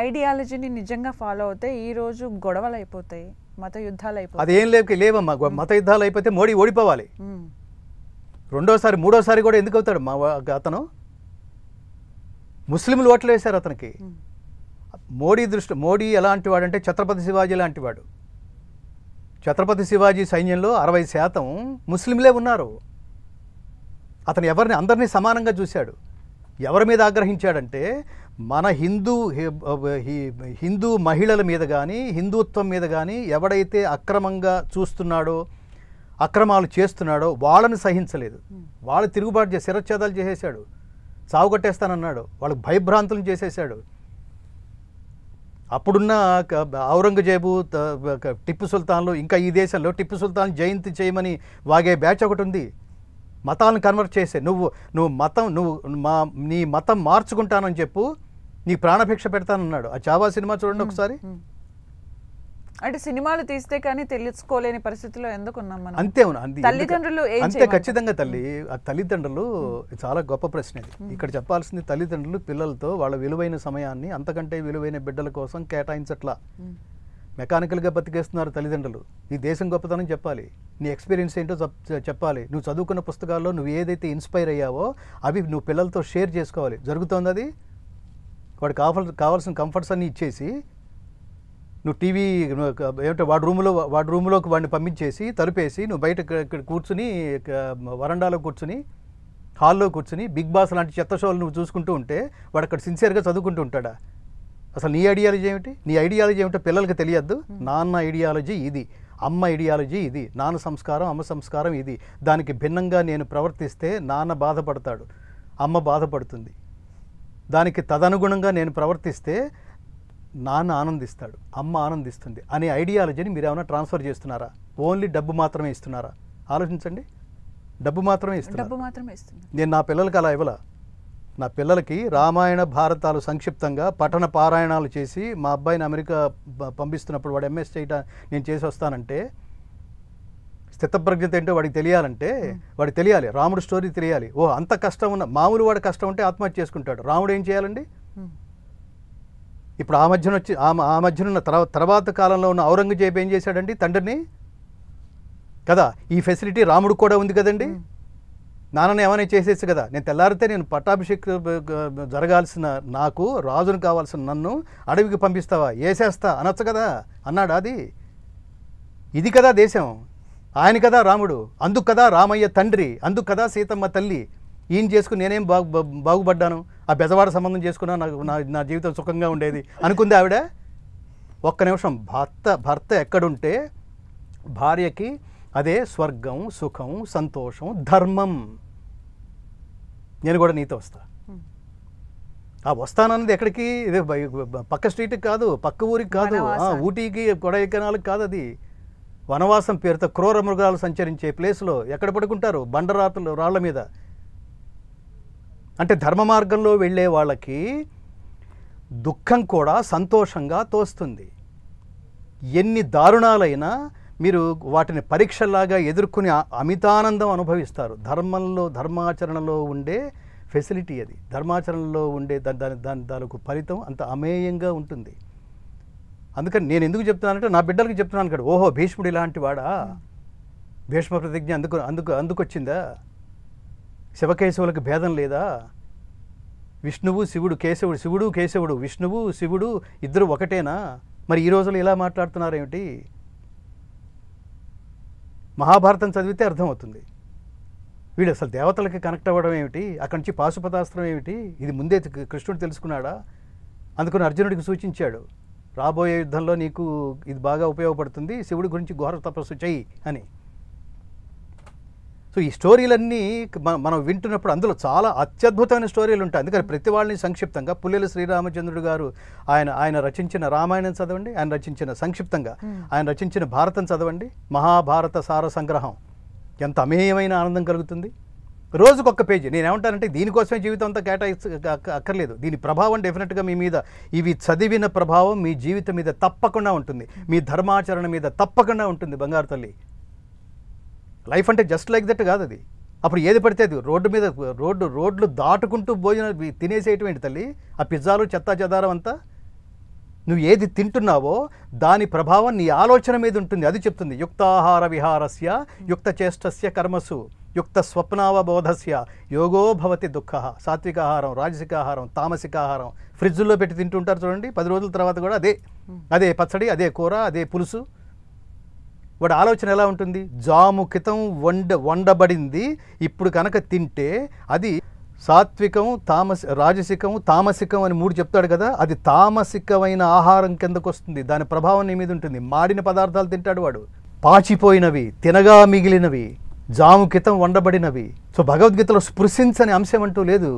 ఐడియాలజీని నిజంగా ఫాలో అవుతే ఈ రోజు గొడవలు అయిపోతాయి, మత యుద్ధాలు అయిపోతాయి. అదేం లేవమ్మా. మత యుద్ధాలు అయిపోతే మోడీ ఓడిపోవాలి. రెండోసారి మూడోసారి కూడా ఎందుకు అవుతాడు అతను? ముస్లింలు ఓట్లు వేశారు అతనికి. మోడీ ఎలాంటి వాడంటే ఛత్రపతి శివాజీ లాంటి వాడు. ఛత్రపతి శివాజీ సైన్యంలో 60% ముస్లింలే ఉన్నారు. అతను అందరినీ సమానంగా చూశాడు. ఎవరి మీద ఆగ్రహించాడంటే మన హిందూ మహిళల మీద కానీ హిందుత్వం మీద కానీ ఎవడైతే అక్రమంగా చూస్తున్నాడో, అక్రమాలు చేస్తున్నాడో వాళ్ళని సహించలేదు. వాళ్ళు తిరుగుబాటు శిరచ్ఛేదాలు చేసేశాడు, సాగు కొట్టేస్తానన్నాడు, వాళ్ళకి భయభ్రాంతులను చేసేశాడు. అప్పుడున్న ఔరంగజేబు, టిప్పు సుల్తాన్లు, ఇంకా ఈ దేశంలో టిప్పు సుల్తాన్ జయంతి చేయమని వాగే బ్యాచ్ ఒకటి ఉంది. మతాలను కన్వర్ట్ చేసే నీ మతం మార్చుకుంటానని చెప్పు, నీ ప్రాణభిక్ష పెడతానన్నాడు. ఆ చావా సినిమా చూడండి ఒకసారి. అంటే సినిమాలు తీస్తే కానీ తెలుసుకోలేని పరిస్థితిలో ఎందుకున్నాం మనం? అంతే తల్లిదండ్రులు అంతే ఖచ్చితంగా. తల్లిదండ్రులు చాలా గొప్ప ప్రశ్న ఇది. ఇక్కడ చెప్పాల్సింది తల్లిదండ్రులు పిల్లలతో వాళ్ళ విలువైన సమయాన్ని అంతకంటే విలువైన బిడ్డల కోసం కేటాయించట్లా. మెకానికల్గా బతికేస్తున్నారు తల్లిదండ్రులు. ఈ దేశం గొప్పతనం చెప్పాలి, నీ ఎక్స్పీరియన్స్ ఏంటో చెప్పాలి, నువ్వు చదువుకున్న పుస్తకాల్లో నువ్వు ఏదైతే ఇన్స్పైర్ అయ్యావో అవి నువ్వు పిల్లలతో షేర్ చేసుకోవాలి. జరుగుతోంది అది. వాడికి కావాల్సిన కంఫర్ట్స్ అన్నీ ఇచ్చేసి నువ్వు టీవీ ఏమంటే వాడి రూమ్లోకి వాడిని పంపించేసి తలుపేసి నువ్వు బయట కూర్చుని వరండాలో కూర్చుని హాల్లో కూర్చుని బిగ్ బాస్ లాంటి చెత్త షోలు నువ్వు చూసుకుంటూ ఉంటే వాడు అక్కడ సిన్సియర్గా చదువుకుంటూ ఉంటాడా? అసలు నీ ఐడియాలజీ ఏమిటి? నీ ఐడియాలజీ ఏమిటో పిల్లలకి తెలియద్దు. నాన్న ఐడియాలజీ ఇది, అమ్మ ఐడియాలజీ ఇది, నాన్న సంస్కారం అమ్మ సంస్కారం ఇది. దానికి భిన్నంగా నేను ప్రవర్తిస్తే నాన్న బాధపడతాడు, అమ్మ బాధపడుతుంది. దానికి తదనుగుణంగా నేను ప్రవర్తిస్తే నాన్న ఆనందిస్తాడు, అమ్మ ఆనందిస్తుంది అనే ఐడియాలజీని మీరు ఏమైనా ట్రాన్స్ఫర్ చేస్తున్నారా? ఓన్లీ డబ్బు మాత్రమే ఇస్తున్నారా? ఆలోచించండి. డబ్బు మాత్రమే ఇస్తున్నారు. నేను నా పిల్లలకి అలా ఇవ్వలా. నా పిల్లలకి రామాయణ భారతాలు సంక్షిప్తంగా పఠన పారాయణాలు చేసి మా అబ్బాయిని అమెరికా పంపిస్తున్నప్పుడు వాడు ఎంఎస్ నేను చేసి వస్తానంటే స్థితప్రజ్ఞత ఏంటో వాడికి తెలియాలంటే వాడికి తెలియాలి, రాముడు స్టోరీ తెలియాలి. ఓ అంత కష్టం ఉన్న మామూలు వాడు కష్టం ఉంటే ఆత్మహత్య చేసుకుంటాడు. రాముడు ఏం చేయాలండి? ఇప్పుడు ఆ మధ్యన ఉన్న తర్వాత కాలంలో ఉన్న ఔరంగజేబు ఏం చేశాడండి? తండ్రిని కదా. ఈ ఫెసిలిటీ రాముడు కూడా ఉంది కదండి. నాన్నని ఏమైనా చేసేసి కదా. నేను తెల్లారితే నేను పట్టాభిషేకం జరగాల్సిన నాకు, రాజును కావాల్సిన నన్ను అడవికి పంపిస్తావా? వేసేస్తా అనొచ్చు కదా అన్నాడు. ఇది కదా దేశం. ఆయన కదా రాముడు, అందుకు కదా రామయ్య తండ్రి, అందుకు కదా సీతమ్మ తల్లి. ఈయన చేసుకుని నేనేం బాగుపడ్డాను, ఆ బెజవాడ సంబంధం చేసుకున్నా నా జీవితం సుఖంగా ఉండేది అనుకుంది ఆవిడ. ఒక్క నిమిషం. భర్త ఎక్కడుంటే భార్యకి అదే స్వర్గం, సుఖం, సంతోషం, ధర్మం. నేను కూడా నీతో వస్తా. ఆ వస్తానన్నది ఎక్కడికి? ఇది పక్క స్ట్రీట్కి కాదు, పక్క ఊరికి కాదు, ఊటీకి కొడైకెనాల్కి కాదు. అది వనవాసం పేరుతో క్రూర మృగాలు సంచరించే ప్లేస్లో. ఎక్కడ పడుకుంటారు? రాళ్ల మీద. అంటే ధర్మ మార్గంలో వెళ్ళే వాళ్ళకి దుఃఖం కూడా సంతోషంగా తోస్తుంది. ఎన్ని దారుణాలైనా మీరు వాటిని పరీక్షలాగా ఎదుర్కొని అమితానందం అనుభవిస్తారు. ధర్మాచరణలో ఉండే ఫెసిలిటీ అది. ధర్మాచరణలో ఉండే దానికి ఫలితం అంత అమేయంగా ఉంటుంది. అందుకని నేను ఎందుకు చెప్తున్నానంటే నా బిడ్డలకి చెప్తున్నాను కదా, ఓహో భీష్ముడు ఇలాంటి వాడా, భీష్మ ప్రతిజ్ఞ అందుకొచ్చిందా, శివకేశవులకు భేదం లేదా, విష్ణువు శివుడు కేశవుడు విష్ణువు శివుడు ఇద్దరు ఒకటేనా? మరి ఈ రోజుల్లో ఇలా మాట్లాడుతున్నారేమిటి? మహాభారతం చదివితే అర్థమవుతుంది. వీడు అసలు దేవతలకి కనెక్ట్ అవ్వడం ఏమిటి, అక్కడి నుంచి పాశుపతాస్త్రం ఏమిటి, ఇది ముందే కృష్ణుడు తెలుసుకున్నాడా? అందుకని అర్జునుడికి సూచించాడు, రాబోయే యుద్ధంలో నీకు ఇది బాగా ఉపయోగపడుతుంది, శివుడి గురించి ఘోర తపస్సు చెయ్యి అని. సో ఈ స్టోరీలన్నీ మనం వింటున్నప్పుడు అందులో చాలా అత్యద్భుతమైన స్టోరీలు ఉంటాయి. అందుకని ప్రతి వాళ్ళని సంక్షిప్తంగా పుల్లెల శ్రీరామచంద్రుడు గారు ఆయన రచించిన రామాయణం చదవండి, ఆయన రచించిన సంక్షిప్తంగా ఆయన రచించిన భారతం చదవండి, మహాభారత సార సంగ్రహం. ఎంత అమేయమైన ఆనందం కలుగుతుంది. రోజుకొక్క పేజీ. నేనేమంటానంటే దీనికోసమే జీవితం అంతా అక్కర్లేదు. దీని ప్రభావం డెఫినెట్గా మీ మీద, ఇవి చదివిన ప్రభావం మీ జీవితం మీద తప్పకుండా ఉంటుంది, మీ ధర్మాచరణ మీద తప్పకుండా ఉంటుంది. బంగారు తల్లి, లైఫ్ అంటే జస్ట్ లైక్ దట్ కాదు అది. అప్పుడు ఏది పడితే అది రోడ్డు మీద రోడ్లు దాటుకుంటూ భోజనం తినేసేయటం ఏంటి తల్లి? ఆ పిజ్జాలు చెత్తా చెదారం అంతా నువ్వు ఏది తింటున్నావో దాని ప్రభావం నీ ఆలోచన మీద ఉంటుంది. అది చెప్తుంది యుక్తాహార విహారస్య యుక్త చేష్టస్య కర్మసు యుక్త స్వప్నావబోధస్య యోగో భవతి దుఃఖ. సాత్విక ఆహారం, రాజసిక ఆహారం, తామసిక ఆహారం ఫ్రిడ్జ్లో పెట్టి తింటుంటారు చూడండి, 10 రోజుల తర్వాత కూడా అదే పచ్చడి, అదే కూర, అదే పులుసు. వాడి ఆలోచన ఎలా ఉంటుంది? జాముఖితం వండబడింది ఇప్పుడు కనుక తింటే అది సాత్వికం, రాజసికం, తామసికం అని 3 చెప్తాడు కదా, అది తామసికమైన ఆహారం కిందకు వస్తుంది. దాని ప్రభావం నీ మీద ఉంటుంది. మాడిన పదార్థాలు తింటాడు వాడు, పాచిపోయినవి, తినగా మిగిలినవి, జాముఖితం వండబడినవి. సో భగవద్గీతలో స్పృశించని అంశం అంటూ లేదు.